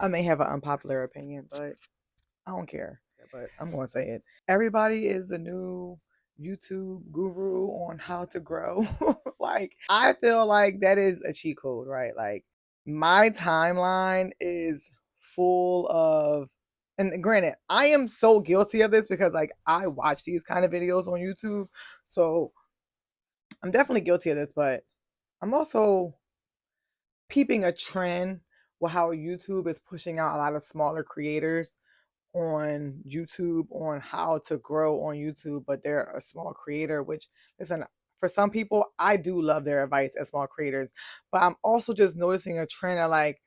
I may have an unpopular opinion, but I don't care. But I'm going to say it. Everybody is the new YouTube guru on how to grow. Like, I feel like that is a cheat code, right? Like, my timeline is full of, and granted, I am so guilty of this because, like, I watch these kind of videos on YouTube. So I'm definitely guilty of this, but I'm also peeping a trend with how YouTube is pushing out a lot of smaller creators on YouTube on how to grow on YouTube, but they're a small creator, which listen, for some people, I do love their advice as small creators, but I'm also just noticing a trend of like,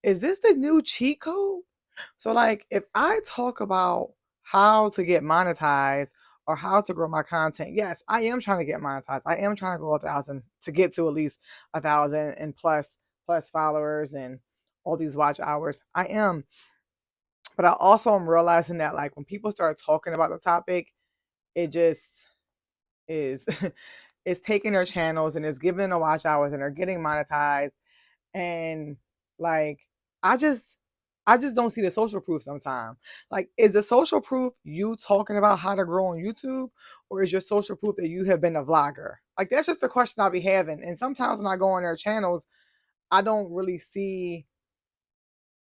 is this the new cheat code? So like if I talk about how to get monetized or how to grow my content, yes, I am trying to get monetized. I am trying to go 1,000 to get to at least 1,000 and plus followers and all these watch hours. I am. But I also am realizing that like when people start talking about the topic, it just is it's taking their channels and it's giving them the watch hours and they're getting monetized. And like I just I just don't see the social proof sometimes. Like, is the social proof you talking about how to grow on YouTube, or is your social proof that you have been a vlogger? Like, that's just the question I'll be having. And sometimes when I go on their channels, I don't really see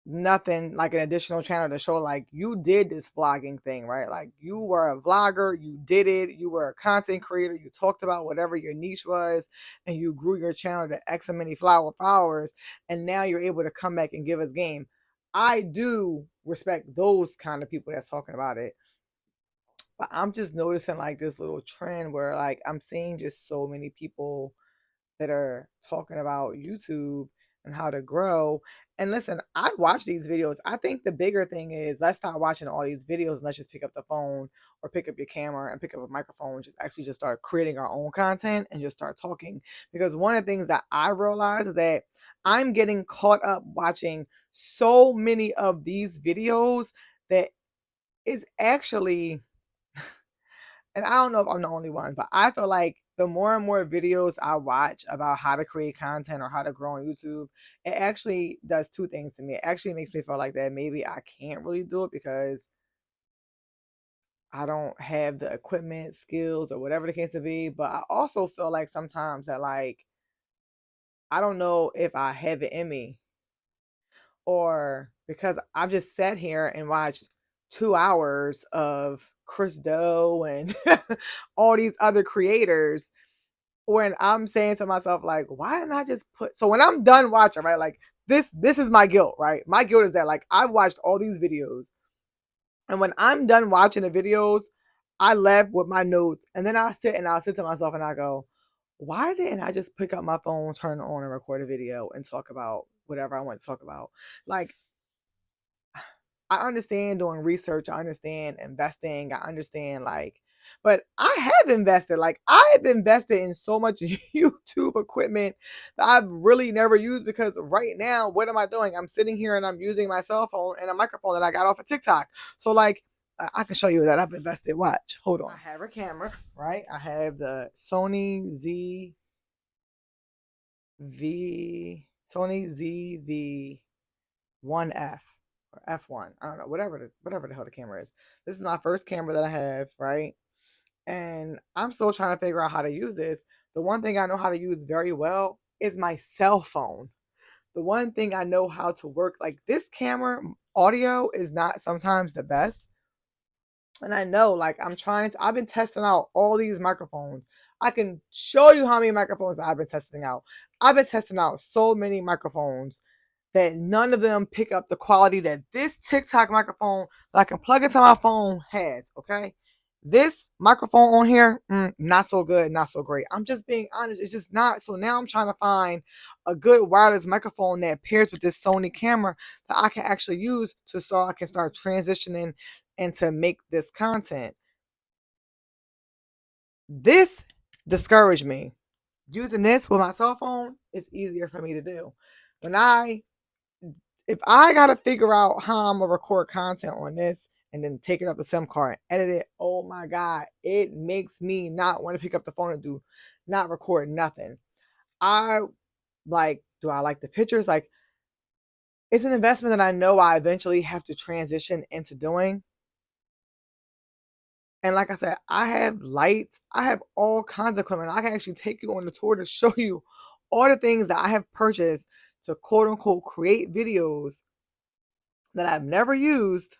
nothing like an additional channel to show like you did this vlogging thing, right? Like you were a vlogger, you did it, you were a content creator, you talked about whatever your niche was, and you grew your channel to X many followers, and now you're able to come back and give us game. I do respect those kind of people that's talking about it. But I'm just noticing like this little trend where like I'm seeing just so many people that are talking about YouTube and how to grow. And listen, I watch these videos. I think the bigger thing is let's stop watching all these videos and let's just pick up the phone or pick up your camera and pick up a microphone and just actually just start creating our own content and just start talking. Because one of the things that I realize is that I'm getting caught up watching so many of these videos that it's actually, and I don't know if I'm the only one, but I feel like the more and more videos I watch about how to create content or how to grow on YouTube, it actually does two things to me. It actually makes me feel like that maybe I can't really do it because I don't have the equipment, skills, or whatever the case may be. But I also feel like sometimes that like I don't know if I have it in me or because I've just sat here and watched 2 hours of Chris Doe and all these other creators when I'm saying to myself, like, why didn't I just put so when I'm done watching, right? Like this is my guilt, right? My guilt is that like I've watched all these videos. And when I'm done watching the videos, I left with my notes. And then I'll sit to myself and I go, why didn't I just pick up my phone, turn it on, and record a video and talk about whatever I want to talk about? Like I understand doing research, I understand investing, I understand like, but I have invested. Like I've invested in so much YouTube equipment that I've really never used because right now, what am I doing? I'm sitting here and I'm using my cell phone and a microphone that I got off of TikTok. So like I can show you that I've invested. Watch, hold on. I have a camera, right? I have the Sony ZV-1F or F1. I don't know, whatever the hell the camera is. This is my first camera that I have, right? And I'm still trying to figure out how to use this. The one thing I know how to use very well is my cell phone. The one thing I know how to work like this camera audio is not sometimes the best. And I know like I've been testing out all these microphones. I can show you how many microphones I've been testing out. I've been testing out so many microphones that none of them pick up the quality that this TikTok microphone that I can plug into my phone has. Okay. This microphone on here, not so good, not so great. I'm just being honest. It's just not. So now I'm trying to find a good wireless microphone that pairs with this Sony camera that I can actually use so I can start transitioning and to make this content. This discouraged me. Using this with my cell phone is easier for me to do. When if I gotta figure out how I'm gonna record content on this and then take it up the SIM card and edit it, oh my god, it makes me not want to pick up the phone and not record nothing. I like, do I like the pictures? Like It's an investment that I know I eventually have to transition into doing. And like I said, I have lights, I have all kinds of equipment. I can actually take you on the tour to show you all the things that I have purchased to quote unquote create videos that I've never used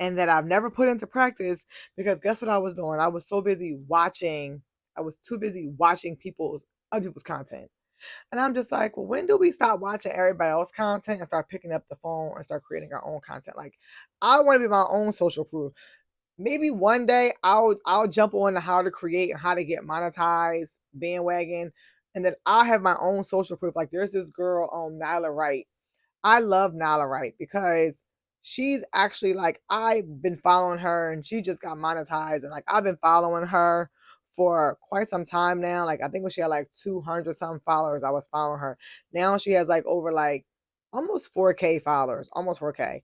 and that I've never put into practice, because guess what I was doing? I was so busy watching, I was too busy watching other people's content. And I'm just like, well, when do we stop watching everybody else's content and start picking up the phone and start creating our own content? Like, I want to be my own social proof. Maybe one day I'll jump on the how to create and how to get monetized bandwagon, and then I'll have my own social proof. Like, there's this girl Nyla Wright. I love Nyla Wright because she's actually, like, I've been following her and she just got monetized, and like I've been following her for quite some time now. Like, I think when she had like 200 some followers, I was following her. Now she has like over like almost 4K followers, almost 4K.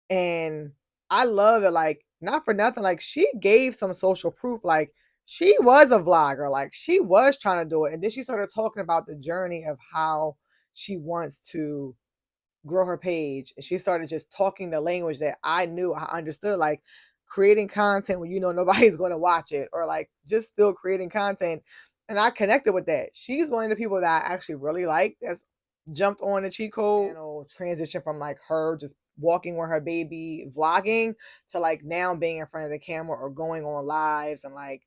And I love it. Like, not for nothing, like, she gave some social proof. Like, she was a vlogger, like, she was trying to do it. And then she started talking about the journey of how she wants to grow her page. And she started just talking the language that I knew, I understood, like creating content when you know nobody's going to watch it, or like just still creating content. And I connected with that. She's one of the people that I actually really like that's jumped on the cheat code, you know, transition from like her just walking with her baby vlogging to like now being in front of the camera or going on lives. And like,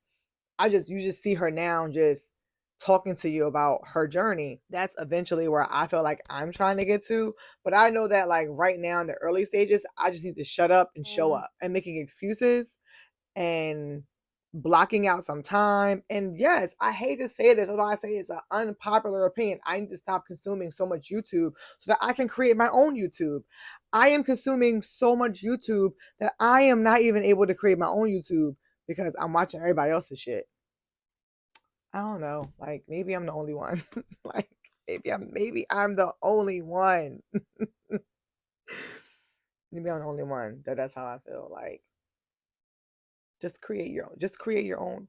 you just see her now just talking to you about her journey. That's eventually where I feel like I'm trying to get to. But I know that like right now in the early stages, I just need to shut up and show up. And making excuses and blocking out some time. And yes, I hate to say this, although I say it's an unpopular opinion, I need to stop consuming so much YouTube so that I can create my own YouTube. I am consuming so much YouTube that I am not even able to create my own YouTube because I'm watching everybody else's shit. I don't know. Like, maybe I'm the only one. Like, maybe I'm the only one. Maybe I'm the only one that's how I feel. Like, just create your own. Just create your own.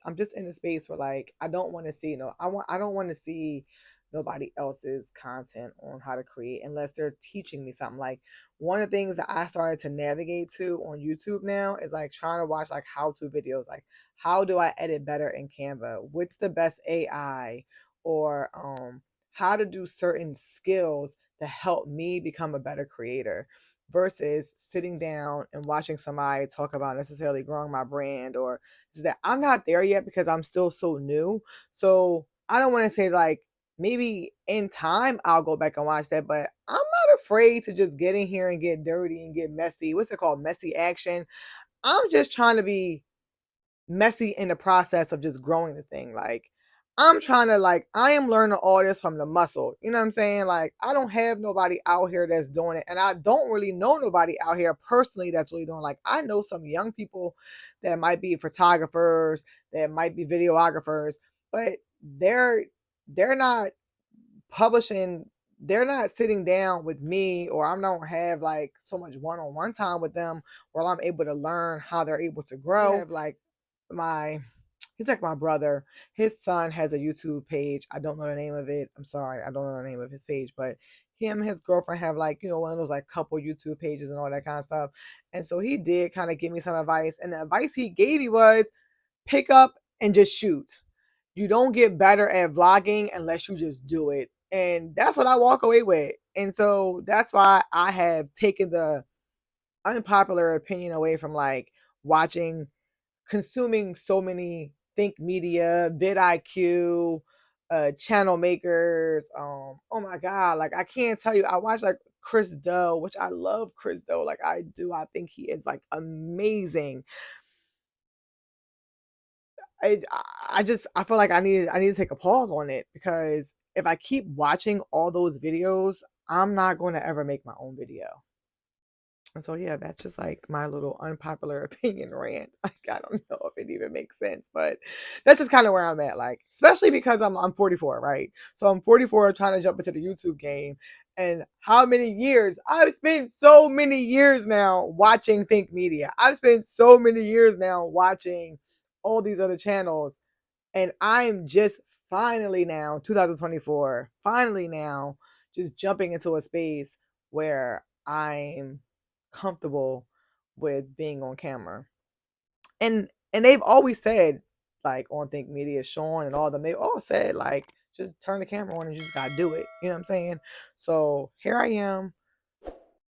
I'm just in a space where like I don't want to see I don't want to see nobody else's content on how to create unless they're teaching me something. Like, one of the things that I started to navigate to on YouTube now is like trying to watch like how-to videos, like how do I edit better in Canva? What's the best AI? Or how to do certain skills to help me become a better creator, versus sitting down and watching somebody talk about necessarily growing my brand. Or is that I'm not there yet because I'm still so new. So I don't want to say like maybe in time I'll go back and watch that, but I'm not afraid to just get in here and get dirty and get messy. What's it called? Messy action. I'm just trying to be messy in the process of just growing the thing. Like, I'm trying to, like, I am learning all this from the muscle. You know what I'm saying? Like, I don't have nobody out here that's doing it. And I don't really know nobody out here personally that's really doing, like, I know some young people that might be photographers, that might be videographers, but they're not publishing, they're not sitting down with me, or I don't have like so much one-on-one time with them where I'm able to learn how they're able to grow. I have like my he's like my brother. His son has a YouTube page. I don't know the name of it. I'm sorry, I don't know the name of his page, but him and his girlfriend have like, you know, one of those like couple YouTube pages and all that kind of stuff. And so he did kind of give me some advice. And the advice he gave me was pick up and just shoot. You don't get better at vlogging unless you just do it. And that's what I walk away with. And so that's why I have taken the unpopular opinion away from like watching, consuming so many think media, vidIQ, channel makers. Oh my God, like I can't tell you. I watch like Chris Do, which I love Chris Do. Like I do. I think he is like amazing. I I feel like I need to take a pause on it, because if I keep watching all those videos, I'm not going to ever make my own video. And so yeah, that's just like my little unpopular opinion rant. Like, I don't know if it even makes sense, but that's just kind of where I'm at. Like, especially because I'm 44, right? So I'm 44 trying to jump into the YouTube game. And how many years? I've spent so many years now watching Think Media. I've spent so many years now watching all these other channels, and I'm just finally now, 2024, finally now, just jumping into a space where I'm comfortable with being on camera. And they've always said, like on Think Media, Sean and all them, they all said like just turn the camera on and you just gotta do it. You know what I'm saying? So here I am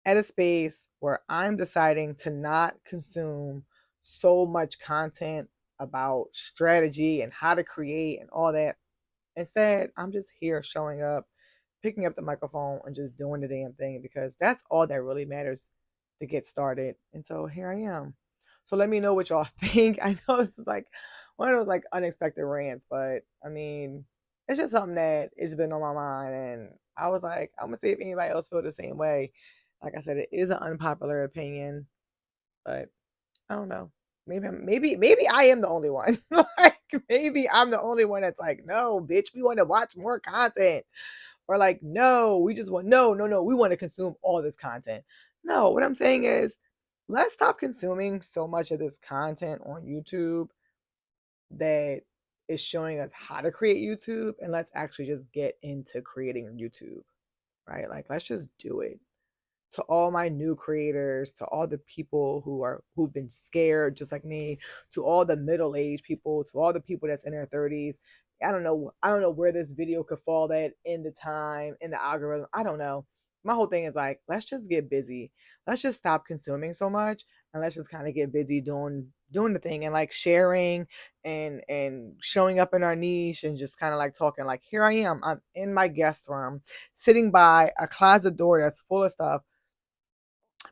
at a space where I'm deciding to not consume so much content about strategy and how to create and all that. Instead, I'm just here showing up, picking up the microphone, and just doing the damn thing because that's all that really matters to get started. And so here I am. So let me know what y'all think. I know this is like one of those like unexpected rants, but I mean, it's just something that has been on my mind, and I was like, I'm gonna see if anybody else feel the same way. Like I said, it is an unpopular opinion, but I don't know. Maybe I am the only one. Like maybe I'm the only one that's like, no, bitch, we want to watch more content. Or like, no, we just want no, we want to consume all this content. No, what I'm saying is let's stop consuming so much of this content on YouTube that is showing us how to create YouTube, and let's actually just get into creating YouTube. Right? Like let's just do it. To all my new creators, to all the people who've been scared just like me, to all the middle-aged people, to all the people that's in their 30s. I don't know where this video could fall at in the time, in the algorithm. I don't know. My whole thing is like, let's just get busy. Let's just stop consuming so much and let's just kind of get busy doing the thing and like sharing and showing up in our niche and just kind of like talking like here I am. I'm in my guest room sitting by a closet door that's full of stuff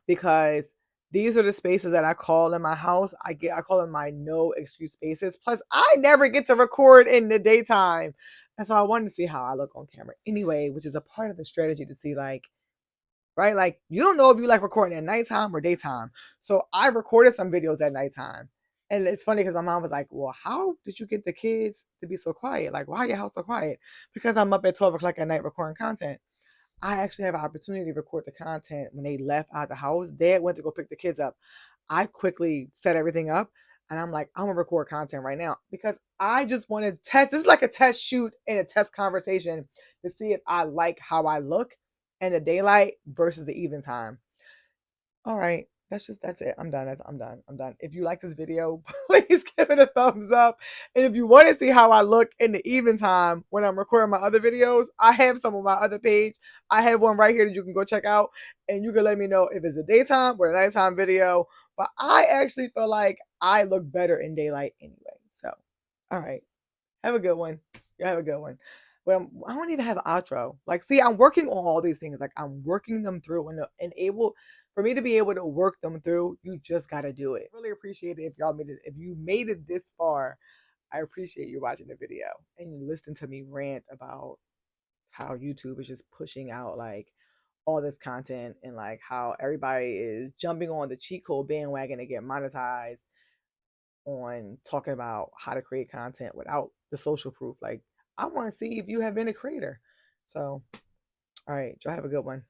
because these are the spaces that I call in my house. I call them my no excuse spaces. Plus, I never get to record in the daytime. And so I wanted to see how I look on camera anyway, which is a part of the strategy to see like, right? Like you don't know if you like recording at nighttime or daytime. So I recorded some videos at nighttime. And it's funny because my mom was like, well, how did you get the kids to be so quiet? Like, why your house so quiet? Because I'm up at 12 o'clock at night recording content. I actually have an opportunity to record the content when they left out the house. Dad went to go pick the kids up. I quickly set everything up and I'm like, I'm gonna record content right now because I just want to test. This is like a test shoot and a test conversation to see if I like how I look in the daylight versus the evening time. All right. That's it. I'm done. I'm done. If you like this video, please give it a thumbs up. And if you want to see how I look in the evening time when I'm recording my other videos, I have some on my other page. I have one right here that you can go check out. And you can let me know if it's a daytime or a nighttime video. But I actually feel like I look better in daylight anyway. So, all right. Have a good one. You have a good one. But I don't even have an outro. Like, see, I'm working on all these things. Like, I'm working them through and able for me to be able to work them through. You just got to do it. Really appreciate it if y'all made it. If you made it this far, I appreciate you watching the video and you listen to me rant about how YouTube is just pushing out like all this content and like how everybody is jumping on the cheat code bandwagon to get monetized on talking about how to create content without the social proof. Like, I want to see if you have been a creator. So, all right, y'all have a good one.